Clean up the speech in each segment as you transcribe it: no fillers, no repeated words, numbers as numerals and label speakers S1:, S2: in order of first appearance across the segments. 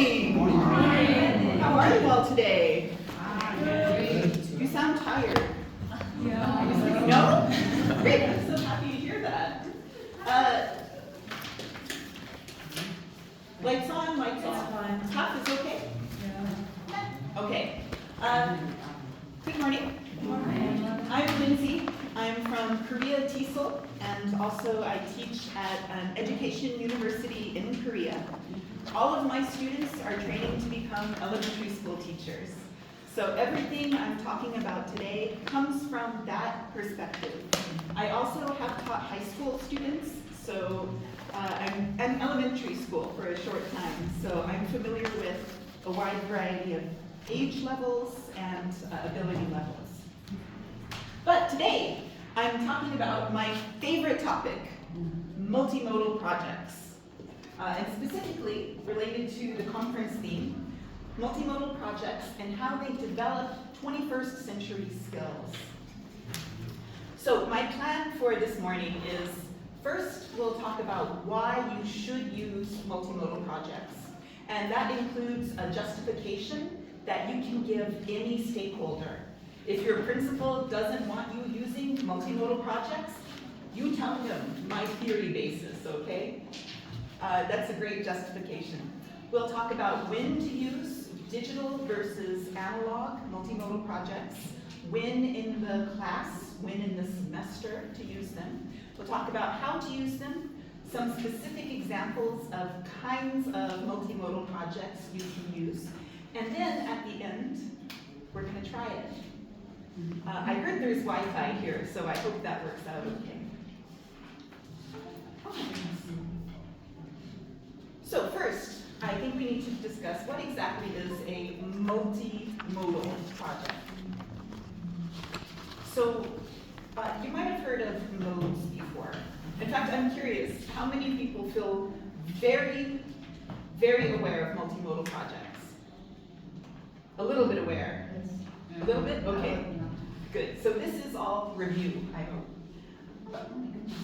S1: morning. How are you all today? You sound tired. No? Great, I'm so happy to hear that. Lights on, lights off. Top is okay? Okay. Good morning. I'm Ljndsay. I'm from Korea KOTESOL, and also I teach at an education university in Korea. All of my students are training to become elementary school teachers. So everything I'm talking about today comes from that perspective. I also have taught high school students, so I'm elementary school for a short time, so I'm familiar with a wide variety of age levels and ability levels. But today, I'm talking about my favorite topic, multimodal projects, and specifically related to the conference theme, multimodal projects and how they develop 21st century skills. So my plan for this morning is, first we'll talk about why you should use multimodal projects, and that includes a justification that you can give any stakeholder. If your principal doesn't want you using multimodal projects, you tell him my theory basis, okay? That's a great justification. We'll talk about when to use digital versus analog multimodal projects, when in the class, when in the semester to use them. We'll talk about how to use them, some specific examples of kinds of multimodal projects you can use, and then at the end, we're going to try it. I heard there's Wi-Fi here, so I hope that works out okay. So first, I think we need to discuss what exactly is a multimodal project. So you might have heard of modes before. In fact, I'm curious, how many people feel very, very aware of multimodal projects? A little bit aware? A little bit? Okay. Good. So this is all review, I hope. Oh my goodness.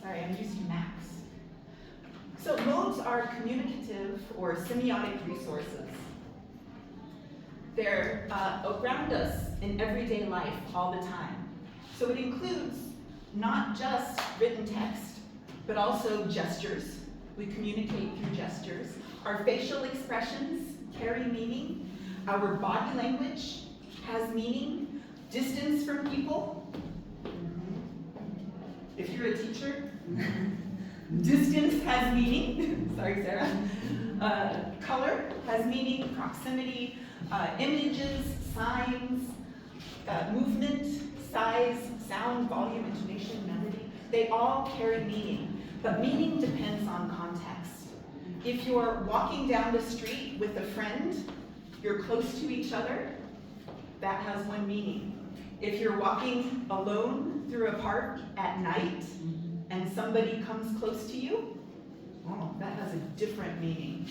S1: Sorry, I'm used to Macs. So modes are communicative or semiotic resources. They're around us in everyday life all the time. So it includes not just written text, but also gestures. We communicate through gestures. Our facial expressions carry meaning. Our body language has meaning. Distance from people. If you're a teacher, distance has meaning. Sorry, Sarah. Color has meaning, proximity, images, signs, movement, size, sound, volume, intonation, melody. They all carry meaning, but meaning depends on context. If you're walking down the street with a friend, you're close to each other, that has one meaning. If you're walking alone through a park at night and somebody comes close to you, oh, that has a different meaning.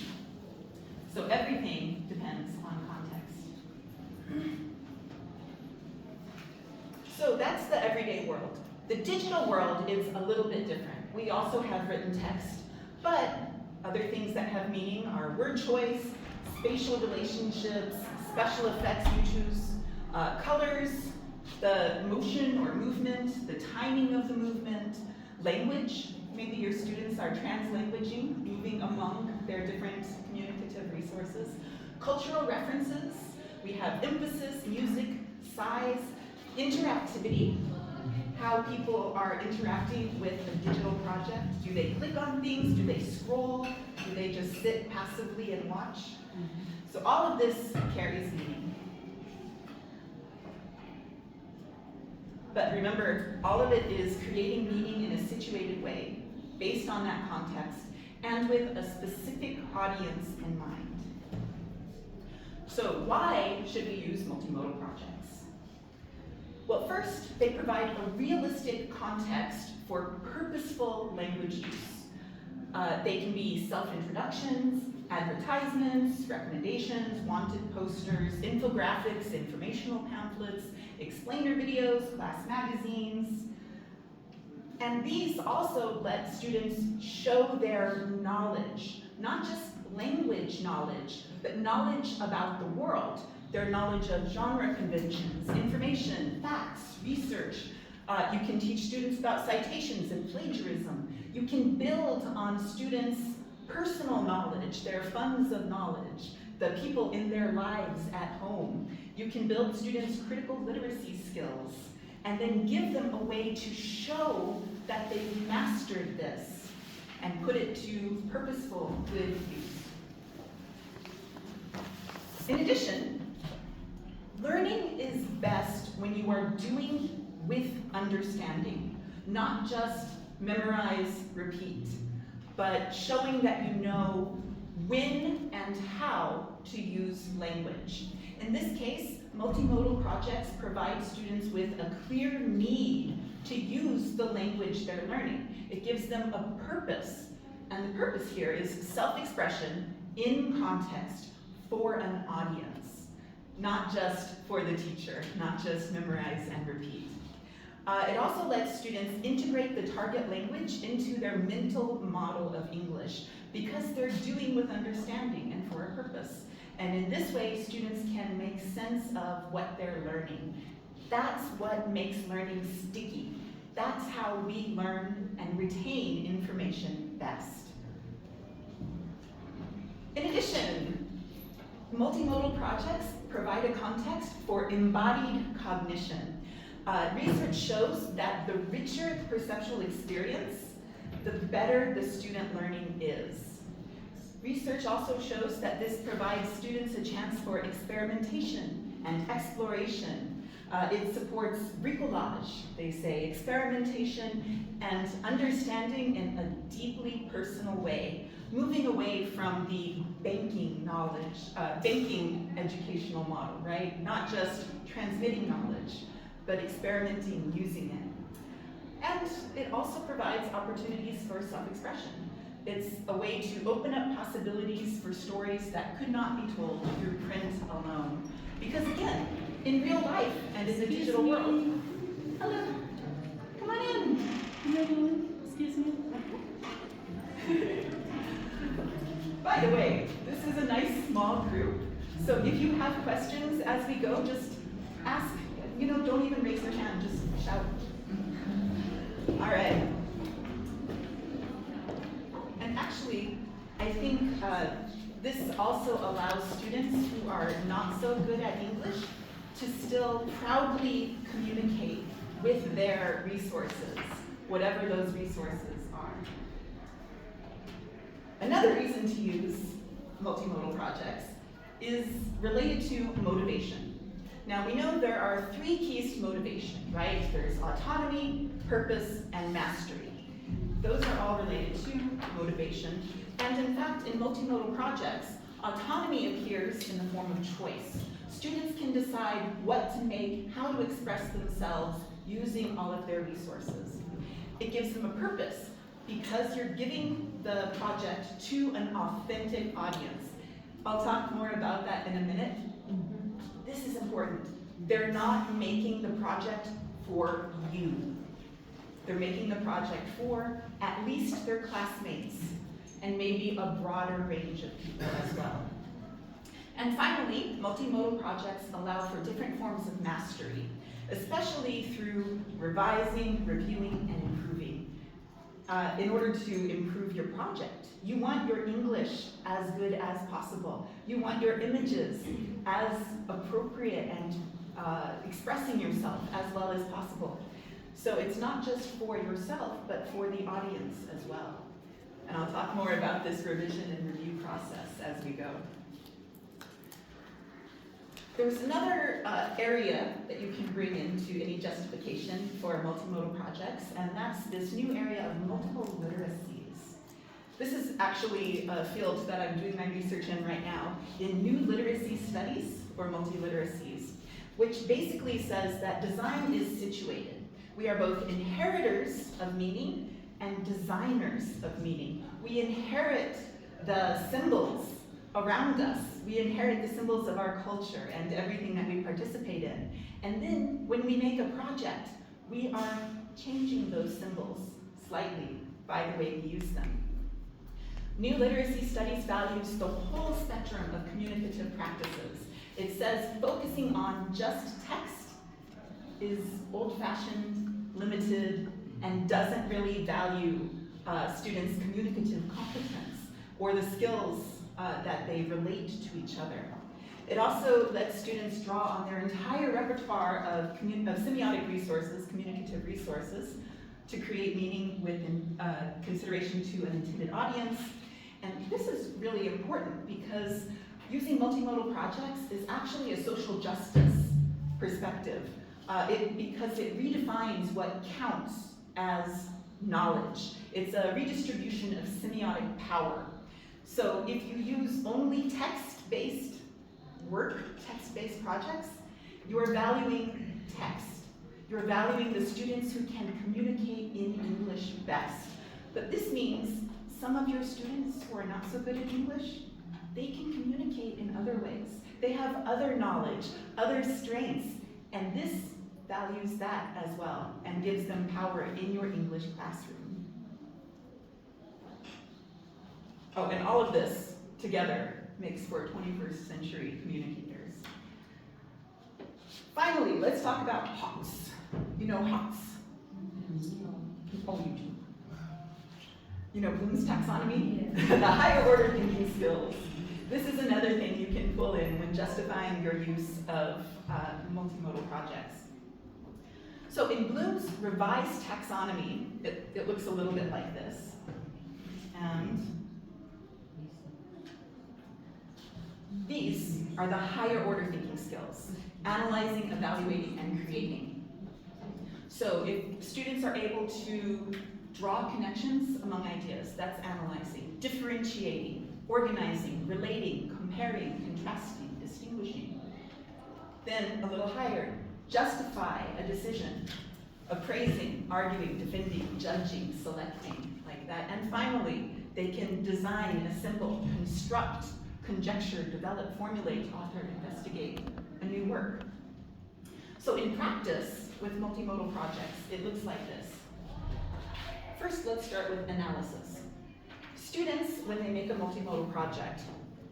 S1: So everything depends on context. So that's the everyday world. The digital world is a little bit different. We also have written text, but other things that have meaning are word choice, spatial relationships, special effects you choose, colors, the motion or movement, the timing of the movement, language. Maybe your students are translanguaging, moving among their different communicative resources. Cultural references. We have emphasis, music, size, interactivity, how people are interacting with a digital project. Do they click on things? Do they scroll? Do they just sit passively and watch? So all of this carries meaning. But remember, all of it is creating meaning in a situated way, based on that context, and with a specific audience in mind. So why should we use multimodal projects? Well, first, they provide a realistic context for purposeful language use. They can be self-introductions, advertisements, recommendations, wanted posters, infographics, informational pamphlets, explainer videos, class magazines. And these also let students show their knowledge, not just language knowledge, but knowledge about the world. Their knowledge of genre conventions, information, facts, research. You can teach students about citations and plagiarism. You can build on students' personal knowledge, their funds of knowledge, the people in their lives at home. You can build students' critical literacy skills, and then give them a way to show that they've mastered this and put it to purposeful, good use. In addition, learning is best when you are doing with understanding, not just memorize, repeat, but showing that you know when and how to use language. In this case, multimodal projects provide students with a clear need to use the language they're learning. It gives them a purpose, and the purpose here is self-expression in context for an audience, not just for the teacher, not just memorize and repeat. It also lets students integrate the target language into their mental model of English because they're doing with understanding and for a purpose. And in this way, students can make sense of what they're learning. That's what makes learning sticky. That's how we learn and retain information best. In addition, multimodal projects provide a context for embodied cognition. Research shows that the richer the perceptual experience, the better the student learning is. Research also shows that this provides students a chance for experimentation and exploration. It supports bricolage, they say, experimentation and understanding in a deeply personal way, moving away from the banking knowledge, banking educational model, right? Not just transmitting knowledge, but experimenting using it. And it also provides opportunities for self-expression. It's a way to open up possibilities for stories that could not be told through print alone. Because again, in real life and in the digital world. Hello, come on in.
S2: Excuse me.
S1: By the way, this is a nice small group. So if you have questions as we go, just ask. Don't even raise your hand, just shout. All right. And actually, I think this also allows students who are not so good at English to still proudly communicate with their resources, whatever those resources are. Another reason to use multimodal projects is related to motivation. Now, we know there are 3 keys to motivation, right? There's autonomy, purpose, and mastery. Those are all related to motivation. And in fact, in multimodal projects, autonomy appears in the form of choice. Students can decide what to make, how to express themselves using all of their resources. It gives them a purpose because you're giving the project to an authentic audience. I'll talk more about that in a minute. This is important. They're not making the project for you. They're making the project for at least their classmates and maybe a broader range of people as well. And finally, multimodal projects allow for different forms of mastery, especially through revising, reviewing, and improving. In order to improve your project, you want your English as good as possible. You want your images as appropriate and expressing yourself as well as possible. So it's not just for yourself, but for the audience as well. And I'll talk more about this revision and review process as we go. There's another area that you can bring into any justification for multimodal projects, and that's this new area of multiple literacies. This is actually a field that I'm doing my research in right now in new literacy studies, or multiliteracies, which basically says that design is situated. We are both inheritors of meaning and designers of meaning. We inherit the symbols around us. We inherit the symbols of our culture and everything that we participate in. And then when we make a project, we are changing those symbols slightly by the way we use them. New literacy studies values the whole spectrum of communicative practices. It says focusing on just text is old-fashioned, limited, and doesn't really value students' communicative competence or the skills that they relate to each other. It also lets students draw on their entire repertoire of semiotic resources, communicative resources, to create meaning with consideration to an intended audience. And this is really important because using multimodal projects is actually a social justice perspective because it redefines what counts as knowledge. It's a redistribution of semiotic power. So if you use only text-based work, text-based projects, you're valuing text. You're valuing the students who can communicate in English best. But this means some of your students who are not so good at English, they can communicate in other ways. They have other knowledge, other strengths, and this values that as well and gives them power in your English classroom. Oh, and all of this together makes for 21st century communicators. Finally, let's talk about HOTS. You know HOTS? Oh, you do. You know Bloom's taxonomy? The higher order thinking skills. This is another thing you can pull in when justifying your use of multimodal projects. So in Bloom's revised taxonomy, it looks a little bit like this. And these are the higher order thinking skills: analyzing, evaluating, and creating. So if students are able to draw connections among ideas, that's analyzing, differentiating, organizing, relating, comparing, contrasting, distinguishing. Then a little higher, justify a decision, appraising, arguing, defending, judging, selecting, like that. And finally, they can design, assemble, construct, conjecture, develop, formulate, author, investigate a new work. So in practice, with multimodal projects, it looks like this. First, let's start with analysis. Students, when they make a multimodal project,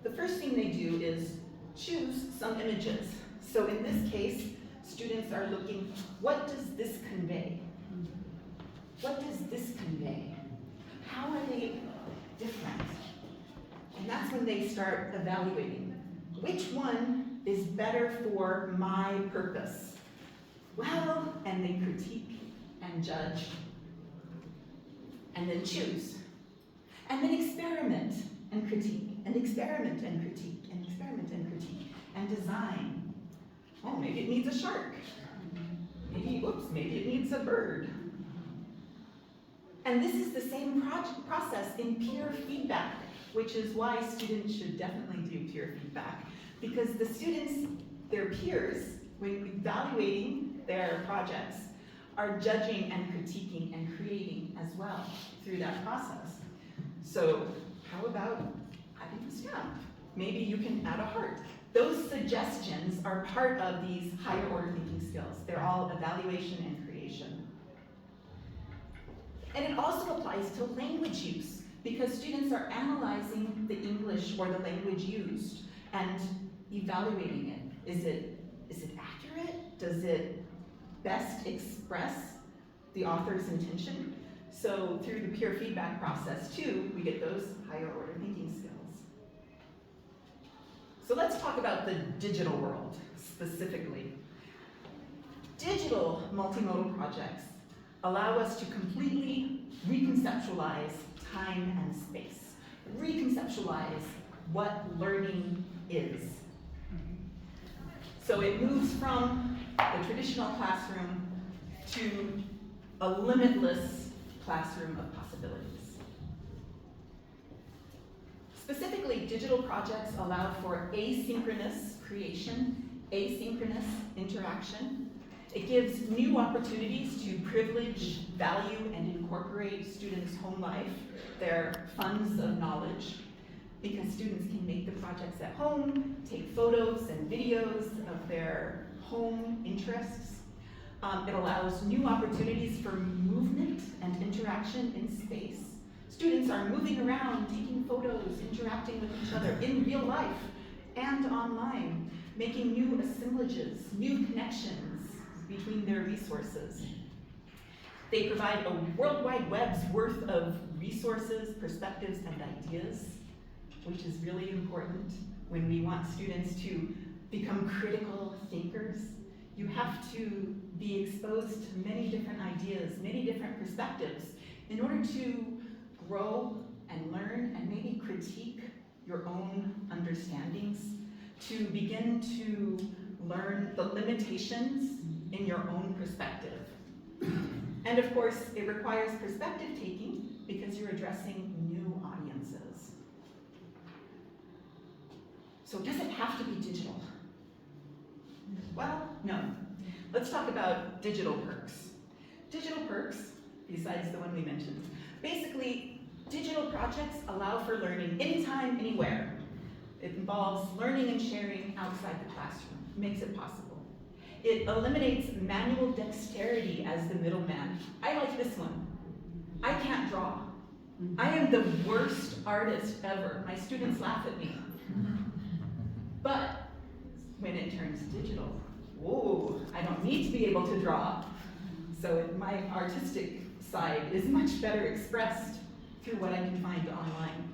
S1: the first thing they do is choose some images. So in this case, students are looking, what does this convey? What does this convey? How are they different? And that's when they start evaluating. Which one is better for my purpose? Well, and they critique and judge, and then choose, and then experiment and critique, and experiment and critique, and experiment and critique, and design. Oh, maybe it needs a shark. Maybe it needs a bird. And this is the same process in peer feedback, which is why students should definitely do peer feedback. Because the students, their peers, when evaluating their projects, are judging and critiquing and creating as well through that process. So how about adding a stamp? Maybe you can add a heart. Those suggestions are part of these higher order thinking skills. They're all evaluation and creation. And it also applies to language use, because students are analyzing the English or the language used and evaluating it. Is it accurate? Does it best express the author's intention? So through the peer feedback process too, we get those higher order thinking skills. So let's talk about the digital world specifically. Digital multimodal projects allow us to completely reconceptualize time and space, reconceptualize what learning is. So it moves from the traditional classroom to a limitless classroom of possibilities. Specifically, digital projects allow for asynchronous creation, asynchronous interaction. It gives new opportunities to privilege, value, and incorporate students' home life, their funds of knowledge, because students can make the projects at home, take photos and videos of their home interests. It allows new opportunities for movement and interaction in space. Students are moving around, taking photos, interacting with each other in real life and online, making new assemblages, new connections between their resources. They provide a World Wide Web's worth of resources, perspectives, and ideas, which is really important when we want students to become critical thinkers. You have to be exposed to many different ideas, many different perspectives, in order to grow and learn and maybe critique your own understandings, to begin to learn the limitations in your own perspective. And of course, it requires perspective taking because you're addressing new audiences. So does it have to be digital? Well, no. Let's talk about digital perks. Digital perks, besides the one we mentioned, basically, digital projects allow for learning anytime, anywhere. It involves learning and sharing outside the classroom, makes it possible. It eliminates manual dexterity as the middleman. I like this one. I can't draw. I am the worst artist ever. My students laugh at me. But when it turns digital, whoa, I don't need to be able to draw. So my artistic side is much better expressed through what I can find online.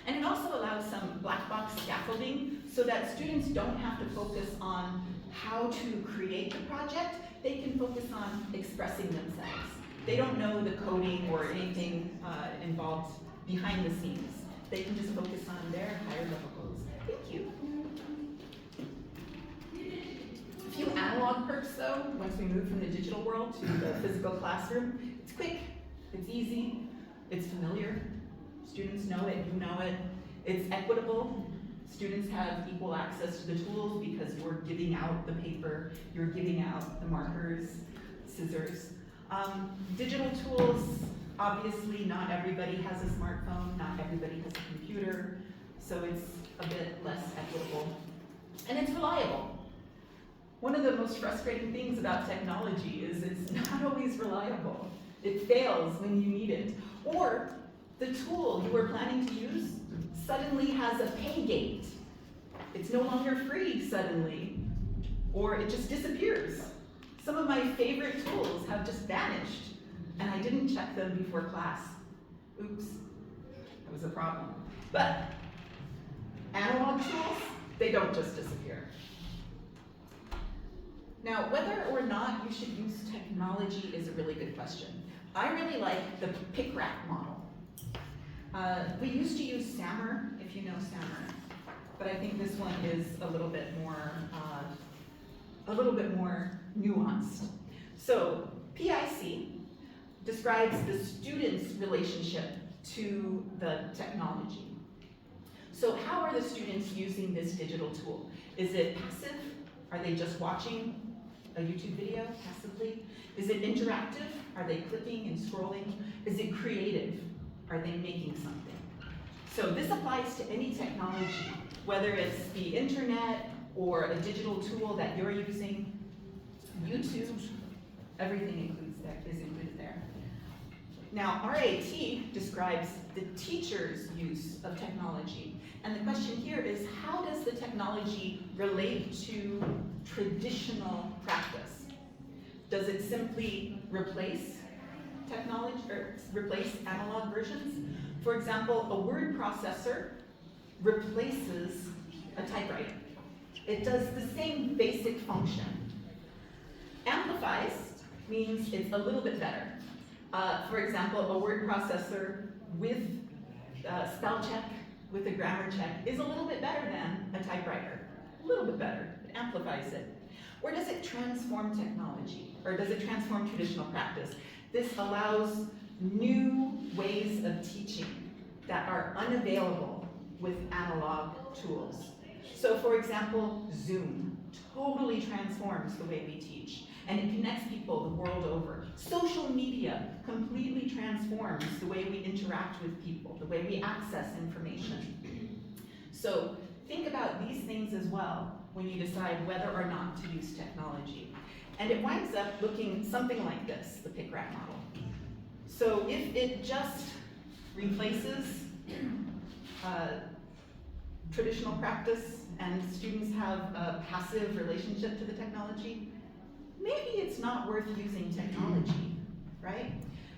S1: And it also allows some black box scaffolding so that students don't have to focus on how to create the project, they can focus on expressing themselves. They don't know the coding or anything involved behind the scenes. They can just focus on their higher level goals. Thank you. A few analog perks though, once we move from the digital world to the physical classroom. It's quick, it's easy, it's familiar. Students know it, you know it. It's equitable. Students have equal access to the tools because you're giving out the paper, you're giving out the markers, scissors. Digital tools, obviously not everybody has a smartphone, not everybody has a computer, so it's a bit less equitable. And it's reliable. One of the most frustrating things about technology is it's not always reliable. It fails when you need it. Or the tool you were planning to use suddenly has a pay gate. It's no longer free suddenly, or it just disappears. Some of my favorite tools have just vanished, and I didn't check them before class. Oops, that was a problem. But analog tools, they don't just disappear. Now, whether or not you should use technology is a really good question. I really like the pick-rack model. We used to use SAMR, if you know SAMR, but I think this one is a little bit more nuanced. So PIC describes the student's relationship to the technology. So how are the students using this digital tool? Is it passive? Are they just watching a YouTube video passively? Is it interactive? Are they clicking and scrolling? Is it creative? Are they making something? So this applies to any technology, whether it's the internet or a digital tool that you're using, YouTube, everything is included there. Now, RAT describes the teacher's use of technology. And the question here is, how does the technology relate to traditional practice? Does it simply replace technology or replace analog versions? For example, a word processor replaces a typewriter. It does the same basic function. Amplifies means it's a little bit better. For example, a word processor with spell check, with a grammar check, is a little bit better than a typewriter. A little bit better. It amplifies it. Or does it transform technology? Or does it transform traditional practice? This allows new ways of teaching that are unavailable with analog tools. So for example, Zoom totally transforms the way we teach, and it connects people the world over. Social media completely transforms the way we interact with people, the way we access information. So think about these things as well when you decide whether or not to use technology. And it winds up looking something like this, the pick-rack model. So if it just replaces traditional practice and students have a passive relationship to the technology, maybe it's not worth using technology, right?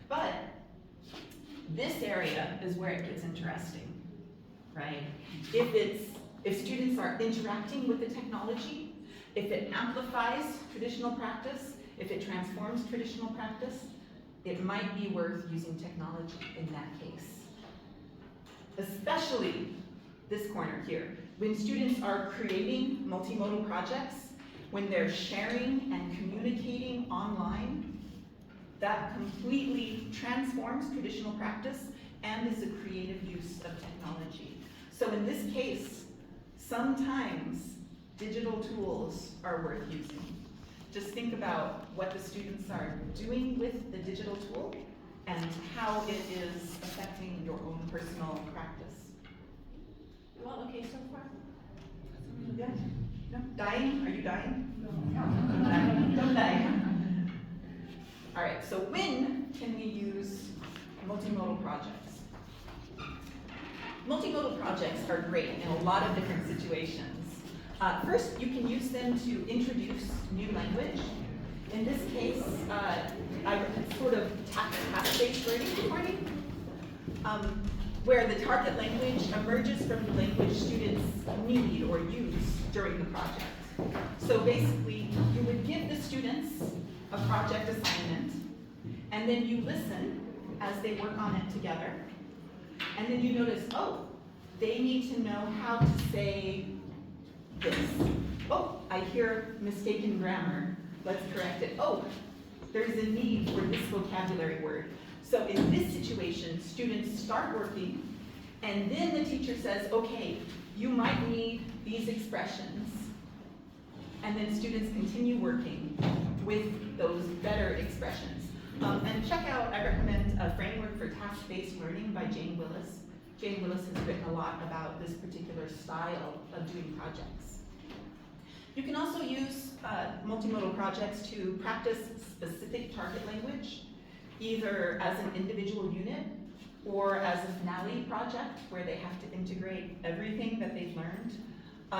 S1: But this area is where it gets interesting, right? If students are interacting with the technology, if it amplifies traditional practice, if it transforms traditional practice, it might be worth using technology in that case. Especially this corner here. When students are creating multimodal projects, when they're sharing and communicating online, that completely transforms traditional practice and is a creative use of technology. So in this case, sometimes digital tools are worth using. Just think about what the students are doing with the digital tool and how it is affecting your own personal practice. You all okay so far? Yeah? No? Dying? Are you dying? No. Dying? Don't die. All right, so when can we use multimodal projects? Multimodal projects are great in a lot of different situations. First, you can use them to introduce new language. In this case, I sort of task-based learning, where the target language emerges from the language students need or use during the project. So basically, you would give the students a project assignment, and then you listen as they work on it together, and then you notice, oh, they need to know how to say this. Oh, I hear mistaken grammar. Let's correct it. Oh, there's a need for this vocabulary word. So in this situation, students start working, and then the teacher says, okay, you might need these expressions. And then students continue working with those better expressions. And check out, I recommend a framework for task-based learning by Jane Willis. Jane Willis has written a lot about this particular style of doing projects. You can also use multimodal projects to practice specific target language, either as an individual unit or as a finale project where they have to integrate everything that they've learned.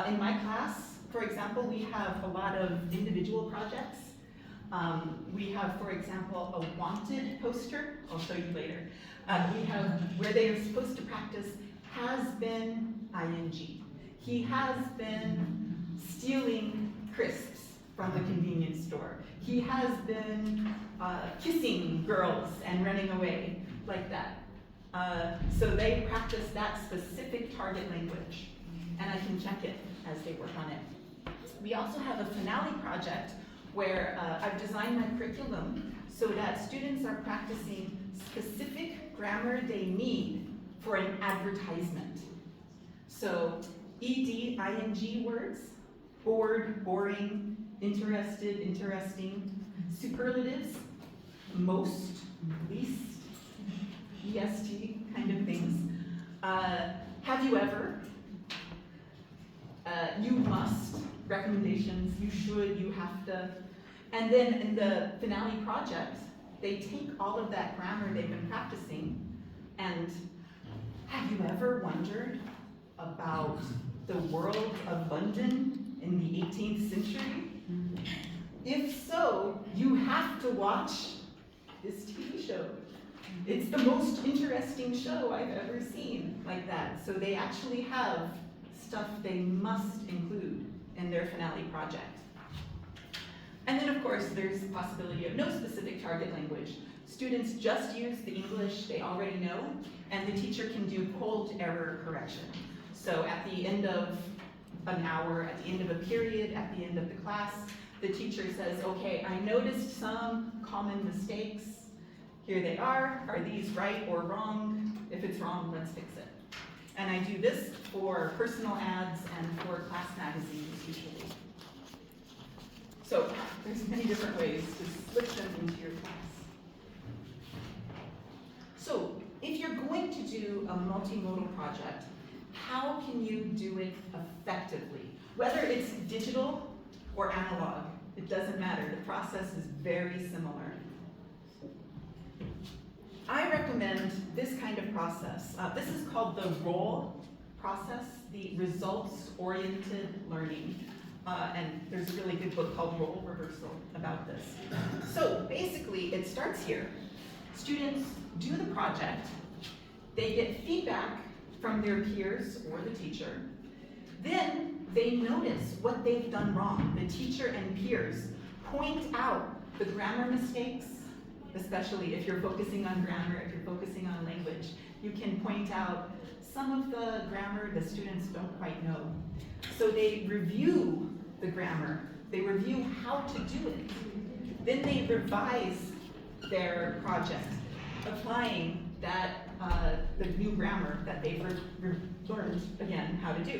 S1: In my class, for example, we have a lot of individual projects. We have, for example, a wanted poster. I'll show you later. We have where they are supposed to practice has been ing. He has been stealing crisps from the convenience store. He has been kissing girls and running away, like that. So they practice that specific target language, and I can check it as they work on it. We also have a finale project where I've designed my curriculum so that students are practicing specific grammar they need for an advertisement. So ed, ing words, bored, boring, interested, interesting, superlatives, most, least, est kind of things. Have you ever, you must, recommendations, you should, you have to. And then in the finale project, they take all of that grammar they've been practicing, and have you ever wondered about the world of London in the 18th century? If so, you have to watch this TV show. It's the most interesting show I've ever seen like that. So they actually have stuff they must include in their finale project. And then of course there's the possibility of no specific target language. Students just use the English they already know, and the teacher can do cold error correction. So at the end of an hour, at the end of a period, at the end of the class, the teacher says, okay, I noticed some common mistakes. Here they are. Are these right or wrong? If it's wrong, let's fix it. And I do this for personal ads and for class magazines usually. So there's many different ways to slip them into your class. So if you're going to do a multimodal project, how can you do it effectively? Whether it's digital or analog, it doesn't matter. The process is very similar. I recommend this kind of process. This is called the ROLE process, the results-oriented learning. And there's a really good book called Role Reversal about this. So basically, it starts here. Students do the project. They get feedback from their peers or the teacher. Then they notice what they've done wrong. The teacher and peers point out the grammar mistakes, especially if you're focusing on grammar, if you're focusing on language. You can point out some of the grammar the students don't quite know. So they review the grammar. They review how to do it. Then they revise their project, applying that the new grammar that they've learned, again, how to do.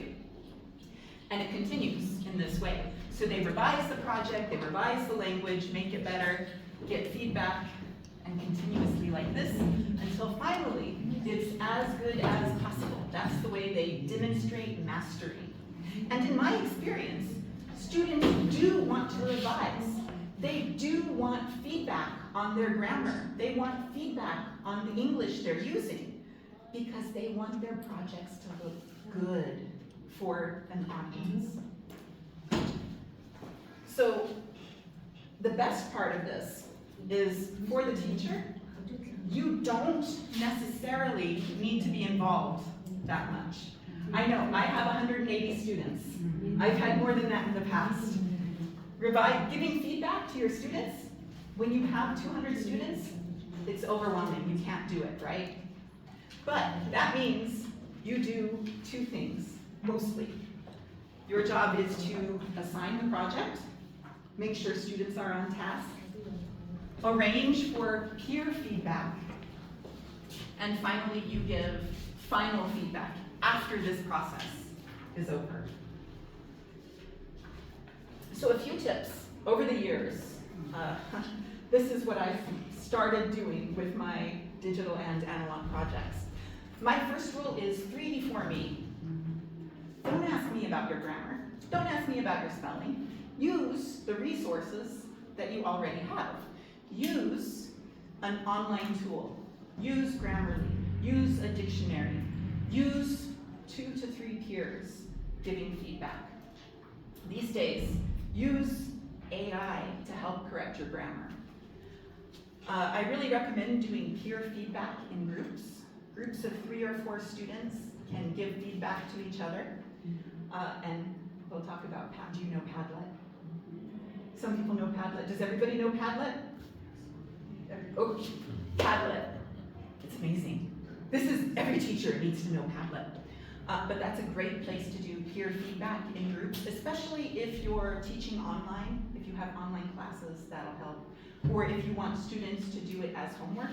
S1: And it continues in this way. So they revise the project, they revise the language, make it better, get feedback, and continuously like this, until finally it's as good as possible. That's the way they demonstrate mastery. And in my experience, students do want to revise. They do want feedback on their grammar. They want feedback on the English they're using, because they want their projects to look good for an audience. So the best part of this is, for the teacher, you don't necessarily need to be involved that much. I know, I have 180 students. I've had more than that in the past. Giving feedback to your students, when you have 200 students, it's overwhelming. You can't do it, right? But that means you do two things, mostly. Your job is to assign the project, make sure students are on task, arrange for peer feedback, and finally you give final feedback after this process is over. So a few tips over the years. This is what I've started doing with my digital and analog projects. My first rule is 3 before me. Don't ask me about your grammar. Don't ask me about your spelling. Use the resources that you already have. Use an online tool. Use Grammarly. Use a dictionary. Use 2 to 3 peers giving feedback. These days, use AI to help correct your grammar. I really recommend doing peer feedback in groups. Groups of 3 or 4 students can give feedback to each other. And we'll talk about, do you know Padlet? Some people know Padlet. Does everybody know Padlet? Oh, Padlet. It's amazing. Every teacher needs to know Padlet. But that's a great place to do peer feedback in groups, especially if you're teaching online. If you have online classes, that'll help. Or if you want students to do it as homework,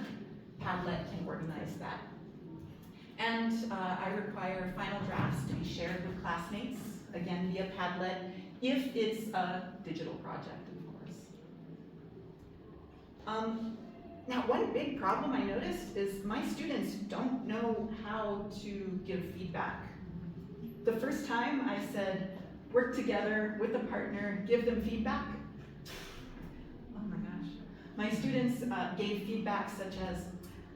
S1: Padlet can organize that. And I require final drafts to be shared with classmates, again via Padlet, if it's a digital project, of course. Now, one big problem I noticed is my students don't know how to give feedback. The first time I said, work together with a partner, give them feedback. Oh my gosh. My students gave feedback such as,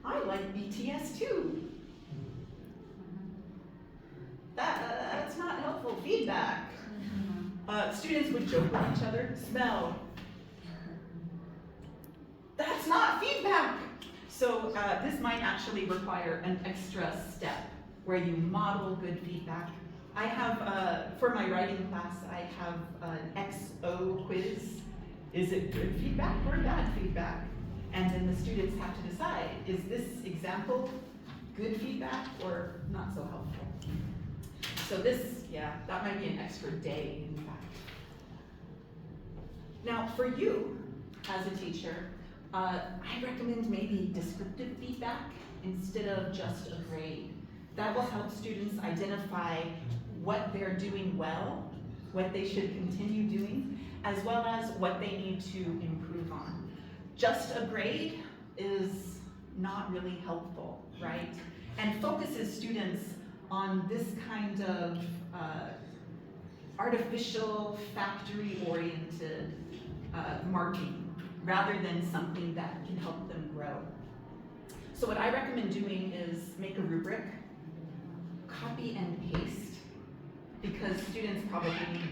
S1: I like BTS too. That's not helpful feedback. Students would joke with each other, smell. That's not feedback. So this might actually require an extra step where you model good feedback. I have, for my writing class, I have an XO quiz. Is it good feedback or bad feedback? And then the students have to decide, is this example good feedback or not so helpful? So this, that might be an extra day, in fact. Now, for you, as a teacher, I recommend maybe descriptive feedback instead of just a grade. That will help students identify what they're doing well, what they should continue doing, as well as what they need to improve on. Just a grade is not really helpful, right? And focuses students on this kind of artificial, factory-oriented marking, rather than something that can help them grow. So what I recommend doing is make a rubric, copy and paste, because students probably need